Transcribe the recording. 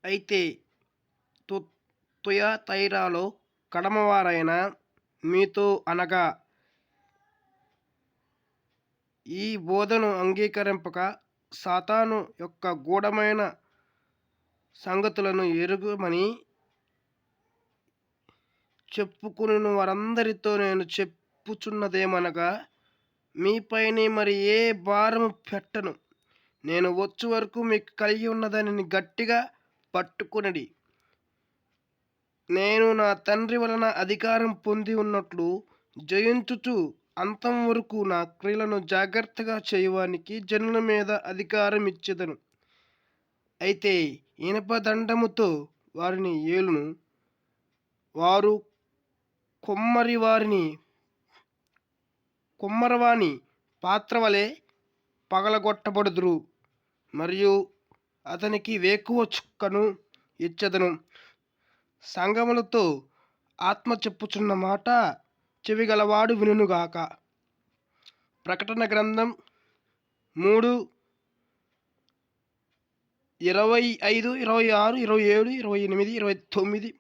అయితే తు తుయతైరలో కడమవారైన మీతో అనగా ఈ బోధను అంగీకరింపక సాతాను యొక్క గూఢమైన సంగతులను ఎరుగమని చెప్పుకుని వారందరితో నేను చెప్పుచున్నదేమనగా, మీపైనే మరి ఏ భారము పెట్టను. నేను వచ్చు వరకు మీకు కలిగి ఉన్నదానిని గట్టిగా పట్టుకొనుడి. నేను నా తండ్రి వలన అధికారం పొంది ఉన్నట్లు జయించుచు అంతం వరకు నా క్రియలను జాగ్రత్తగా చేయువానికి జనుల మీద అధికారం ఇచ్చెదను. అయితే ఇనపదండముతో వారిని ఏలును. వారు కుమ్మరివాని పాత్రవలె పగలగొట్టబడుదురు. మరియు అతనికి వేకువ చుక్కను ఇచ్చెదను. సంఘములతో ఆత్మ చెప్పుచున్న మాట చెవిగలవాడు వినుగాక. ప్రకటన గ్రంథం 3:25, 26, 27, 28, 29.